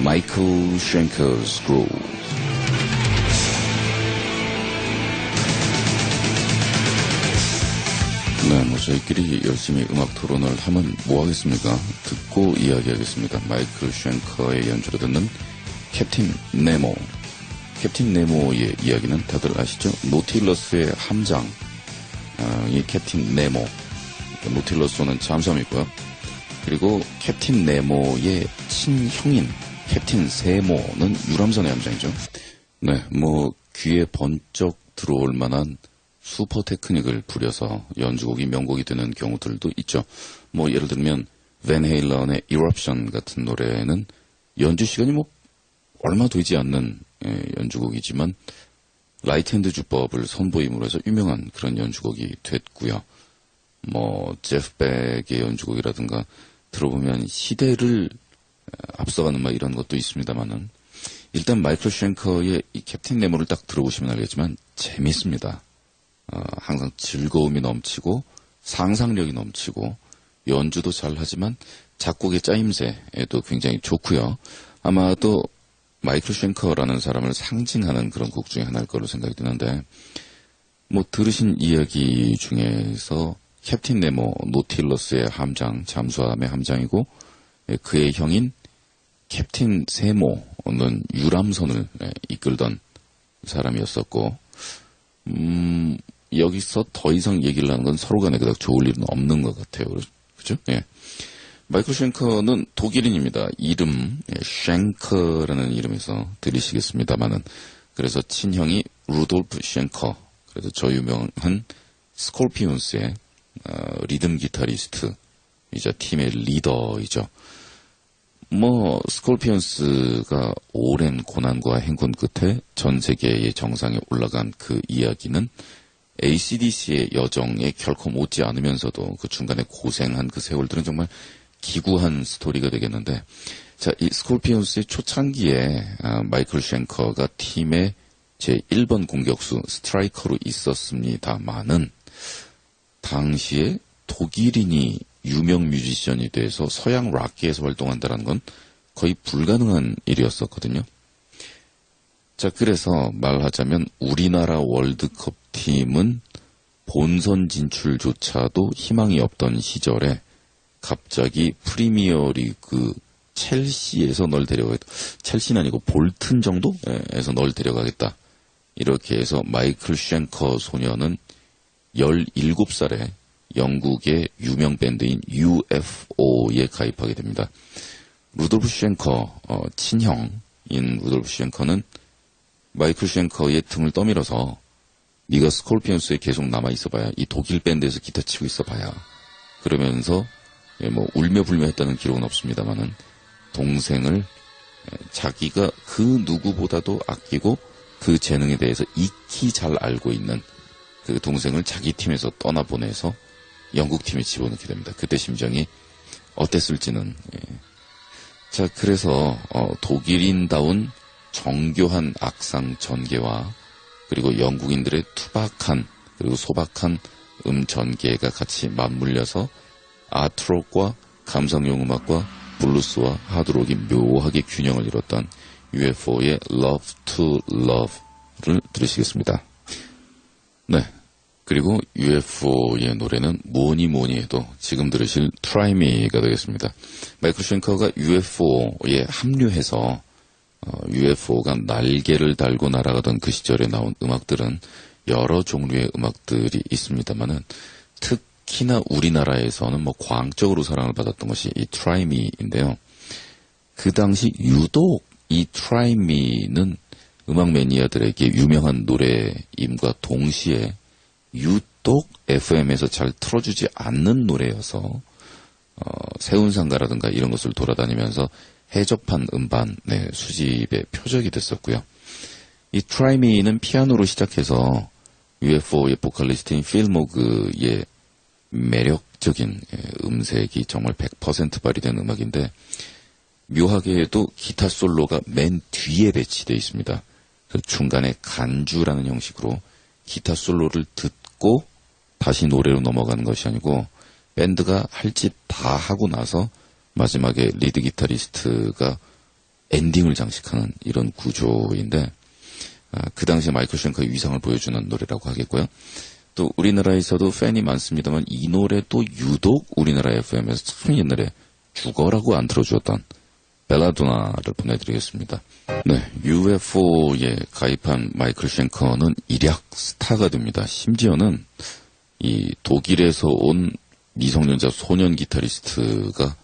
Michael Schenker's Groove. 네, 뭐 저희끼리 열심히 음악 토론을 하면 뭐 하겠습니까? 듣고 이야기하겠습니다. 마이클 쉔커의 연주로 듣는 캡틴 네모. 캡틴 네모의 이야기는 다들 아시죠? 노틸러스의 함장, 이 캡틴 네모. 노틸러스는 잠수함이고요. 그리고 캡틴 네모의 친형인 캡틴 세모는 유람선의 함장이죠. 네, 뭐 귀에 번쩍 들어올 만한 슈퍼 테크닉을 부려서 연주곡이 명곡이 되는 경우들도 있죠. 뭐 예를 들면 밴 헤일런의 Eruption 같은 노래는 연주 시간이 뭐 얼마 되지 않는 연주곡이지만 라이트 핸드 주법을 선보임으로 해서 유명한 그런 연주곡이 됐고요. 뭐 제프 백의 연주곡이라든가 들어보면 시대를 앞서가는 막 이런 것도 있습니다만은 일단 마이클 쉔커의 이 캡틴 네모를 딱 들어보시면 알겠지만 재밌습니다. 항상 즐거움이 넘치고 상상력이 넘치고 연주도 잘하지만 작곡의 짜임새에도 굉장히 좋고요. 아마도 마이클 쉔커라는 사람을 상징하는 그런 곡 중에 하나일 거로 생각이 드는데 뭐 들으신 이야기 중에서 캡틴 네모, 노틸러스의 함장, 잠수함의 함장이고 그의 형인 캡틴 세모는 유람선을 이끌던 사람이었었고 여기서 더 이상 얘기를 하는 건 서로 간에 그닥 좋을 일은 없는 것 같아요. 그죠? 예. 마이클 쉔커는 독일인입니다. 이름, 쉔커라는 이름에서 들리시겠습니다만은. 그래서 친형이 루돌프 쉔커. 그래서 저 유명한 스콜피온스의 리듬 기타리스트이자 팀의 리더이죠. 뭐 스콜피온스가 오랜 고난과 행군 끝에 전 세계의 정상에 올라간 그 이야기는 AC/DC의 여정에 결코 못지 않으면서도 그 중간에 고생한 그 세월들은 정말 기구한 스토리가 되겠는데, 자, 이 스콜피온스의 초창기에 마이클 쉔커가 팀의 제 1번 공격수 스트라이커로 있었습니다만은 당시에 독일인이 유명 뮤지션이 돼서 서양 락계에서 활동한다는 건 거의 불가능한 일이었었거든요. 자, 그래서 말하자면 우리나라 월드컵 팀은 본선 진출조차도 희망이 없던 시절에 갑자기 프리미어리그 첼시에서 널 데려가겠다. 첼시는 아니고 볼튼 정도에서 널 데려가겠다. 이렇게 해서 마이클 쉔커 소녀는 17살에 영국의 유명 밴드인 UFO에 가입하게 됩니다. 루돌프 쉔커 친형인 루돌프 쉔커는 마이클 쉔커의 등을 떠밀어서 네가 스콜피온스에 계속 남아있어봐야 이 독일 밴드에서 기타 치고 있어봐야 그러면서 뭐 울며 불며 했다는 기록은 없습니다만은 동생을 자기가 그 누구보다도 아끼고 그 재능에 대해서 익히 잘 알고 있는 그 동생을 자기 팀에서 떠나보내서 영국 팀에 집어넣게 됩니다. 그때 심정이 어땠을지는. 자, 그래서 독일인다운 정교한 악상 전개와 그리고 영국인들의 투박한 그리고 소박한 전개가 같이 맞물려서 아트록과 감성용 음악과 블루스와 하드록이 묘하게 균형을 이뤘던 UFO의 Love to Love를 들으시겠습니다. 네. 그리고 UFO의 노래는 뭐니 해도 지금 들으실 Try Me가 되겠습니다. 마이클 쉔커가 UFO에 합류해서 UFO가 날개를 달고 날아가던 그 시절에 나온 음악들은 여러 종류의 음악들이 있습니다만은 특히나 우리나라에서는 뭐 광적으로 사랑을 받았던 것이 이 Try Me인데요. 그 당시 유독 이 Try Me는 음악 매니아들에게 유명한 노래임과 동시에 유독 FM에서 잘 틀어주지 않는 노래여서 세운상가라든가 이런 것을 돌아다니면서 해접한 음반 수집의 표적이 됐었고요. 이 Try Me는 피아노로 시작해서 UFO의 보컬리스트인 필 모그의 매력적인 음색이 정말 100% 발휘된 음악인데 묘하게도 기타 솔로가 맨 뒤에 배치되어 있습니다. 중간에 간주라는 형식으로 기타 솔로를 듣고 다시 노래로 넘어가는 것이 아니고 밴드가 할 짓 다 하고 나서 마지막에 리드 기타리스트가 엔딩을 장식하는 이런 구조인데 그 당시에 마이클 쉔커의 위상을 보여주는 노래라고 하겠고요. 또 우리나라에서도 팬이 많습니다만 이 노래도 유독 우리나라 FM에서 참 옛날에 죽어라고 안 틀어주었던 벨라도나를 보내드리겠습니다. 네, UFO에 가입한 마이클 쉔커는 일약 스타가 됩니다. 심지어는 이 독일에서 온 미성년자 소년 기타리스트가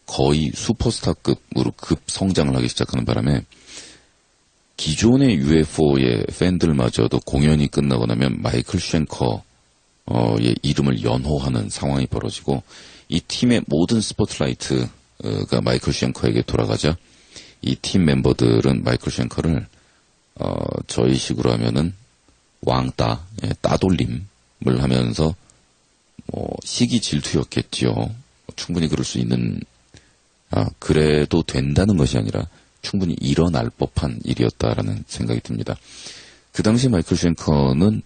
거의 슈퍼스타급으로 급성장을 하기 시작하는 바람에 기존의 UFO의 팬들마저도 공연이 끝나고 나면 마이클 쉔커의 이름을 연호하는 상황이 벌어지고 이 팀의 모든 스포트라이트가 마이클 쉔커에게 돌아가자 이 팀 멤버들은 마이클 쉔커를 저희 식으로 하면은 왕따, 따돌림을 하면서 시기 질투였겠지요. 충분히 그럴 수 있는 그래도 된다는 것이 아니라 충분히 일어날 법한 일이었다라는 생각이 듭니다. 그 당시 마이클 쉔커는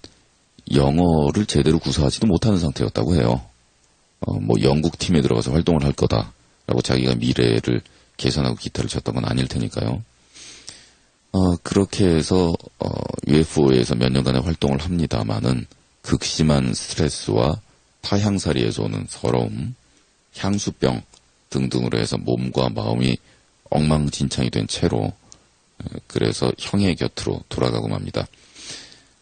영어를 제대로 구사하지도 못하는 상태였다고 해요. 영국 팀에 들어가서 활동을 할 거다라고 자기가 미래를 계산하고 기타를 쳤던 건 아닐 테니까요. 그렇게 해서 UFO에서 몇 년간의 활동을 합니다마는 극심한 스트레스와 타향살이에서 오는 서러움, 향수병 등등으로 해서 몸과 마음이 엉망진창이 된 채로 그래서 형의 곁으로 돌아가고 맙니다.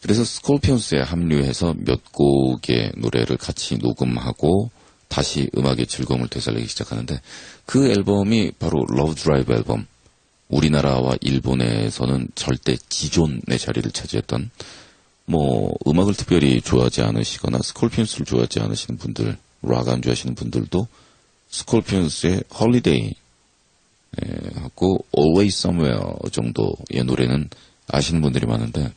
그래서 스콜피온스에 합류해서 몇 곡의 노래를 같이 녹음하고 다시 음악의 즐거움을 되살리기 시작하는데 그 앨범이 바로 러브 드라이브 앨범, 우리나라와 일본에서는 절대 지존의 자리를 차지했던 음악을 특별히 좋아하지 않으시거나 스콜피온스를 좋아하지 않으시는 분들, 락 안 좋아하시는 분들도 스콜피온스의 홀리데이 하고 Always Somewhere 정도의 노래는 아시는 분들이 많은데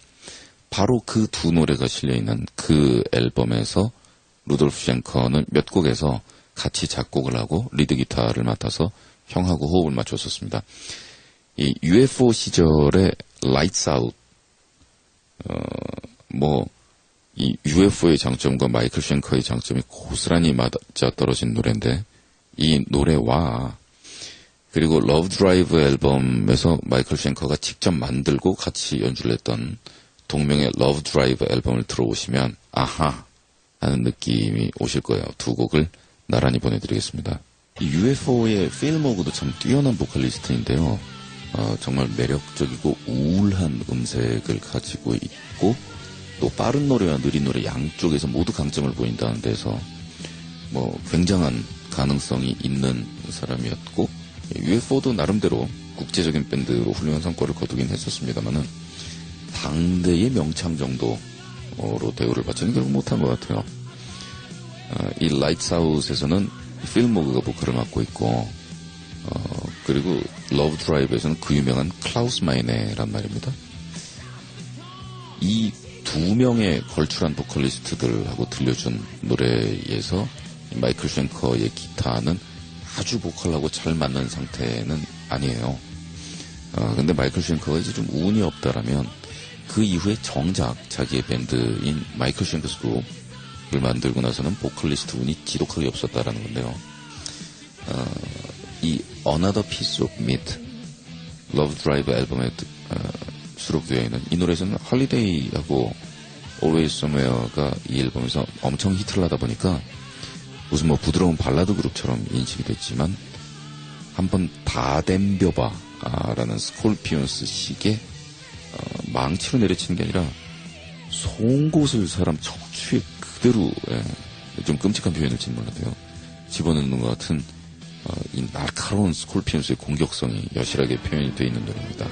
바로 그 두 노래가 실려있는 그 앨범에서 루돌프 쉔커는 몇 곡에서 같이 작곡을 하고 리드 기타를 맡아서 형하고 호흡을 맞췄었습니다. 이 UFO 시절의 Lights Out 이 UFO의 장점과 마이클 쉔커의 장점이 고스란히 맞아떨어진 노래인데 이 노래와 그리고 러브 드라이브 앨범에서 마이클 쉔커가 직접 만들고 같이 연주를 했던 동명의 러브 드라이브 앨범을 들어오시면 아하 하는 느낌이 오실 거예요. 두 곡을 나란히 보내드리겠습니다. 이 UFO의 필 모그도 참 뛰어난 보컬리스트인데요. 정말 매력적이고 우울한 음색을 가지고 있고 또 빠른 노래와 느린 노래 양쪽에서 모두 강점을 보인다는 데서 굉장한 가능성이 있는 사람이었고 UFO도 나름대로 국제적인 밴드로 훌륭한 성과를 거두긴 했었습니다만은 당대의 명창 정도로 대우를 받지는 결국 못한 것 같아요. 이 라이트스 아웃에서는 필 모그가 보컬을 맡고 있고 그리고 러브 드라이브에서는 그 유명한 클라우스 마이네란 말입니다. 이 두 명의 걸출한 보컬리스트들하고 들려준 노래에서 마이클 쉔커의 기타는 아주 보컬하고 잘 맞는 상태는 아니에요. 근데 마이클 쉔커가 이제 좀 운이 없다라면 그 이후에 정작 자기의 밴드인 마이클 쉔커스 그룹을 만들고 나서는 보컬리스트 운이 지독하게 없었다라는 건데요. 이 Another Piece of Meat, 러브 드라이브 앨범에 수록되어 있는 이 노래에서는 홀리데이하고 Always Somewhere가 이 앨범에서 엄청 히트를 하다 보니까 무슨 부드러운 발라드 그룹처럼 인식이 됐지만 한번 다 댐벼봐라는 스콜피온스식의 망치로 내려치는 게 아니라 송곳을 사람 척추에 그대로 좀 끔찍한 표현을 짓는 몰라도요. 집어넣는 것 같은 이 날카로운 스콜피온스의 공격성이 여실하게 표현이 되어 있는 노래입니다.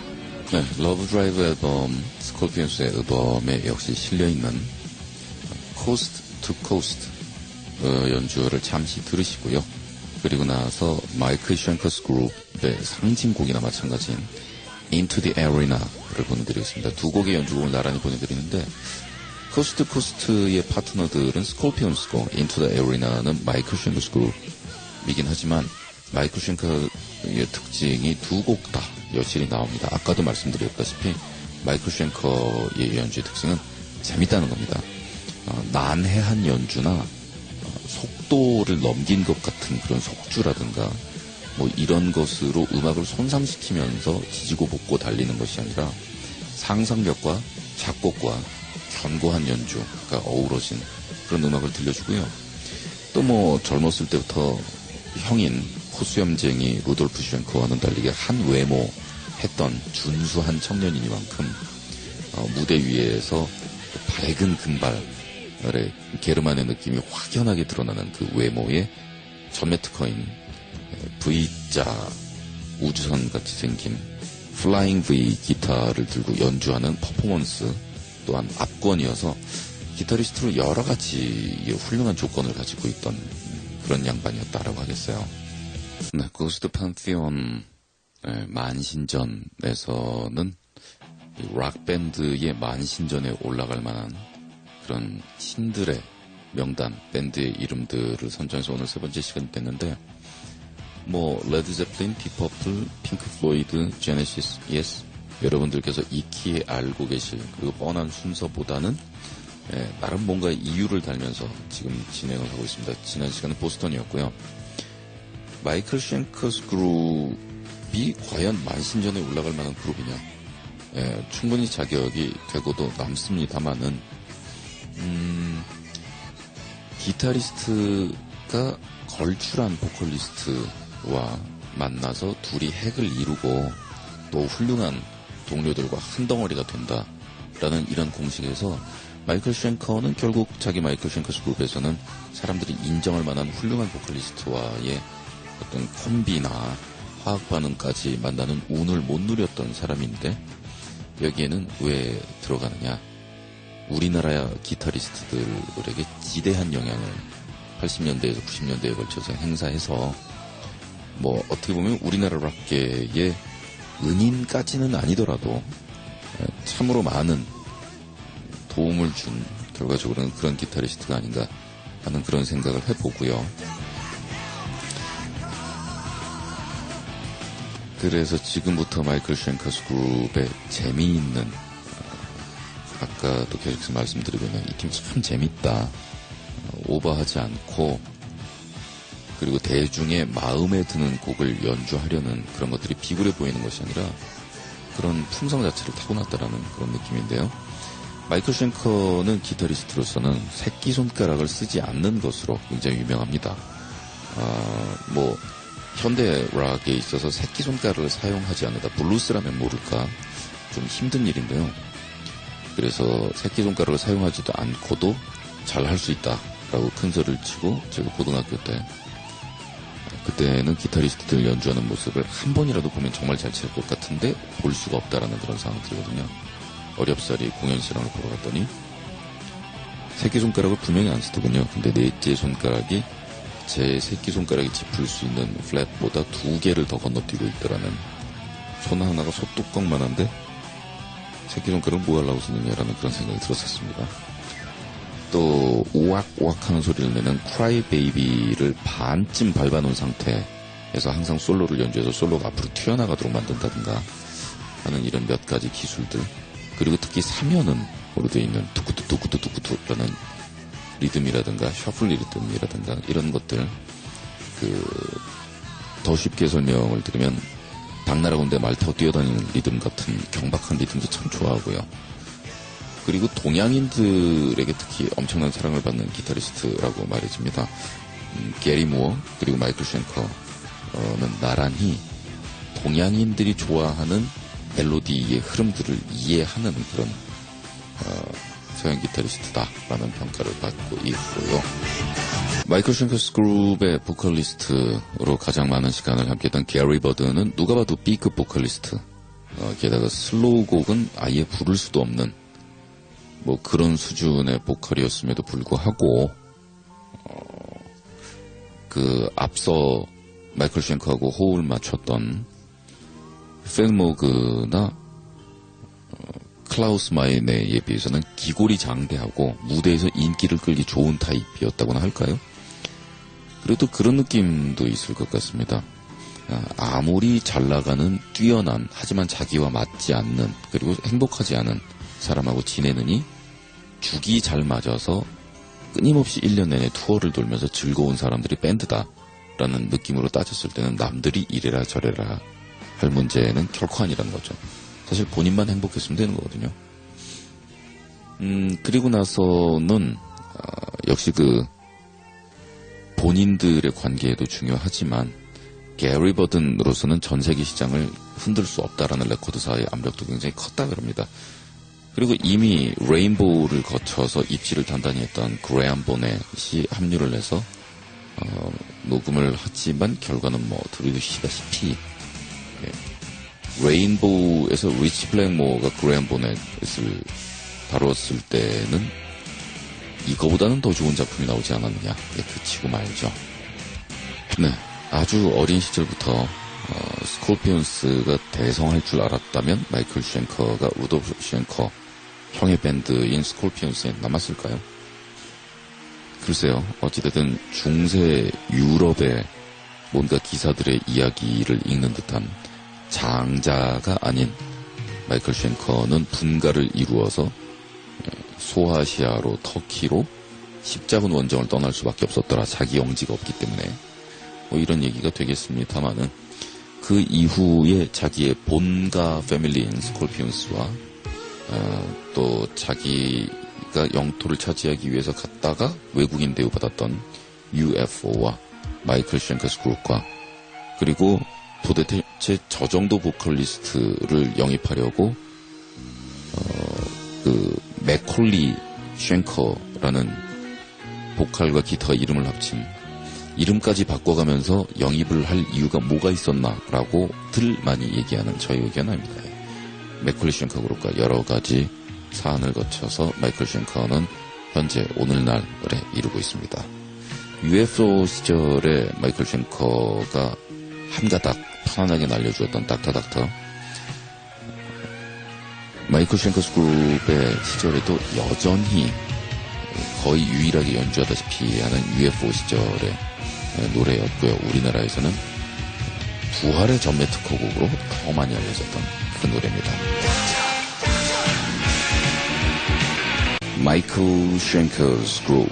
네, 러브 드라이브 앨범 스콜피온스의 앨범에 역시 실려있는 코스트 투 코스트 연주를 잠시 들으시고요. 그리고 나서 마이클 쉔커스 그룹의 상징곡이나 마찬가지인 Into the Arena를 보내드리겠습니다. 두 곡의 연주곡을 나란히 보내드리는데 코스트 코스트의 파트너들은 스콜피온스고 Into the Arena는 마이클 쉔커스 그룹이긴 하지만 마이클 쉔커의 특징이 두 곡 다 여실히 나옵니다. 아까도 말씀드렸다시피 마이클 쉔커의 연주의 특징은 재밌다는 겁니다. 난해한 연주나 속도를 넘긴 것 같은 그런 속주라든가 뭐 이런 것으로 음악을 손상시키면서 지지고 볶고 달리는 것이 아니라 상상력과 작곡과 견고한 연주가 어우러진 그런 음악을 들려주고요. 또 뭐 젊었을 때부터 형인 코수염쟁이 루돌프 쉔커와는 달리게 한 외모 했던 준수한 청년이니만큼 무대 위에서 밝은 금발의 게르만의 느낌이 확연하게 드러나는 그 외모에 전매 특허인 V자 우주선 같이 생긴 플라잉 V 기타를 들고 연주하는 퍼포먼스 또한 압권이어서 기타리스트로 여러 가지 훌륭한 조건을 가지고 있던 그런 양반이었다라고 하겠어요. 네, 고스트 판테온 만신전에서는 락밴드의 만신전에 올라갈 만한 그런 신들의 명단, 밴드의 이름들을 선정해서 오늘 세 번째 시간이 됐는데, 뭐 레드 제플린, 디퍼플, 핑크 플로이드, 제네시스, 예스, 여러분들께서 익히 알고 계실 그리고 뻔한 순서보다는 나름 뭔가 이유를 달면서 지금 진행을 하고 있습니다. 지난 시간은 보스턴이었고요. 마이클 쉔커스 그룹이 과연 만신전에 올라갈 만한 그룹이냐? 충분히 자격이 되고도 남습니다만은 기타리스트가 걸출한 보컬리스트와 만나서 둘이 핵을 이루고 또 훌륭한 동료들과 한 덩어리가 된다라는 이런 공식에서 마이클 쉔커는 결국 자기 마이클 쉔커스 그룹에서는 사람들이 인정할 만한 훌륭한 보컬리스트와의 어떤 콤비나 화학 반응까지 만나는 운을 못 누렸던 사람인데 여기에는 왜 들어가느냐? 우리나라 기타리스트들에게 지대한 영향을 80년대에서 90년대에 걸쳐서 행사해서 뭐 어떻게 보면 우리나라 락계의 은인까지는 아니더라도 참으로 많은 도움을 준 결과적으로는 그런 기타리스트가 아닌가 하는 그런 생각을 해보고요. 그래서 지금부터 마이클 쉔커스 그룹의 재미있는 아까도 계속해서 말씀드리고 있는 이 팀 참 재밌다. 오버하지 않고 그리고 대중의 마음에 드는 곡을 연주하려는 그런 것들이 비굴해 보이는 것이 아니라 그런 품성 자체를 타고났다라는 그런 느낌인데요. 마이클 쉔커는 기타리스트로서는 새끼손가락을 쓰지 않는 것으로 굉장히 유명합니다. 뭐 현대 락에 있어서 새끼손가락을 사용하지 않는다. 블루스라면 모를까 좀 힘든 일인데요. 그래서 새끼손가락을 사용하지도 않고도 잘 할 수 있다라고 큰 소리를 치고 제가 고등학교 때 그때는 기타리스트들 연주하는 모습을 한 번이라도 보면 정말 잘 칠 것 같은데 볼 수가 없다라는 그런 상황이 들거든요. 어렵사리 공연 실황을 보러 갔더니 새끼손가락을 분명히 안 쓰더군요. 근데 넷째 손가락이 제 새끼손가락이 짚을 수 있는 플랫보다 2개를 더 건너뛰고 있더라는 손 하나가 소뚜껑만한데 새끼손가락을 뭐 하려고 쓰느냐라는 그런 생각이 들었었습니다. 또 우악우악 하는 소리를 내는 크라이 베이비를 반쯤 밟아놓은 상태에서 항상 솔로를 연주해서 솔로가 앞으로 튀어나가도록 만든다든가 하는 이런 몇 가지 기술들 그리고 특히 사면음으로 되어 있는 뚜꾸뚜꾸뚜꾸뚜꾸라는 리듬이라든가 셔플 리듬이라든가 이런 것들 더 쉽게 설명을 드리면 당나라 군대 말 타고 뛰어다니는 리듬 같은 경박한 리듬도 참 좋아하고요. 그리고 동양인들에게 특히 엄청난 사랑을 받는 기타리스트라고 말해집니다. 게리 무어 그리고 마이클 쉔커는 나란히 동양인들이 좋아하는 멜로디의 흐름들을 이해하는 그런 서양 기타리스트다라는 평가를 받고 있고요. 마이클 쉔커스 그룹의 보컬리스트로 가장 많은 시간을 함께했던 게리 버드는 누가 봐도 B급 보컬리스트 게다가 슬로우 곡은 아예 부를 수도 없는 뭐 그런 수준의 보컬이었음에도 불구하고 그 앞서 마이클 쉔커하고 호흡을 맞췄던 필 모그나 클라우스 마이네에 비해서는 기골이 장대하고 무대에서 인기를 끌기 좋은 타입이었다고나 할까요? 그래도 그런 느낌도 있을 것 같습니다. 아무리 잘 나가는 뛰어난 하지만 자기와 맞지 않는 그리고 행복하지 않은 사람하고 지내느니 죽이 잘 맞아서 끊임없이 1년 내내 투어를 돌면서 즐거운 사람들이 밴드다 라는 느낌으로 따졌을 때는 남들이 이래라 저래라 할 문제는 결코 아니라는 거죠. 사실 본인만 행복했으면 되는 거거든요. 그리고 나서는 역시 그 본인들의 관계에도 중요하지만 게리 버든으로서는 전 세계 시장을 흔들 수 없다라는 레코드사의 압력도 굉장히 컸다 그럽니다. 그리고 이미 레인보우를 거쳐서 입지를 단단히 했던 그레엄 보넷이 합류를 해서 녹음을 했지만 결과는 뭐 들으시다시피 레인보우에서 리치 블랙모어가 그레엄 보넷을 다뤘을 때는 이거보다는 더 좋은 작품이 나오지 않았느냐 그치고 말죠. 네, 아주 어린 시절부터 스콜피온스가 대성할 줄 알았다면 마이클 쉔커가 루돌프 쉔커 형의 밴드인 스콜피온스에 남았을까요? 글쎄요. 어찌됐든 중세 유럽의 뭔가 기사들의 이야기를 읽는 듯한 장자가 아닌 마이클 쉔커는 분가를 이루어서 소아시아로 터키로 십자군 원정을 떠날 수밖에 없었더라. 자기 영지가 없기 때문에. 뭐 이런 얘기가 되겠습니다만은 그 이후에 자기의 본가 패밀리인 스콜피온스와 또 자기가 영토를 차지하기 위해서 갔다가 외국인 대우받았던 UFO와 마이클 쉔커스 그룹과 그리고 도대체 저 정도 보컬리스트를 영입하려고 그 맥콜리 쉔커라는 보컬과 기타 이름을 합친 이름까지 바꿔가면서 영입을 할 이유가 뭐가 있었나라고 들 많이 얘기하는 저희 의견 아닙니다. 맥콜리 쉔커 그룹과 여러 가지 사안을 거쳐서 마이클 쉔커는 현재 오늘날에 이르고 있습니다. UFO 시절에 마이클 쉔커가 한가닥 편안하게 날려주었던 닥터 마이클 쉔커스 그룹의 시절에도 여전히 거의 유일하게 연주하다시피 하는 UFO 시절의 노래였고요. 우리나라에서는 부활의 전매 특허곡으로 더 많이 알려졌던 그 노래입니다. 마이클 쉔커스 그룹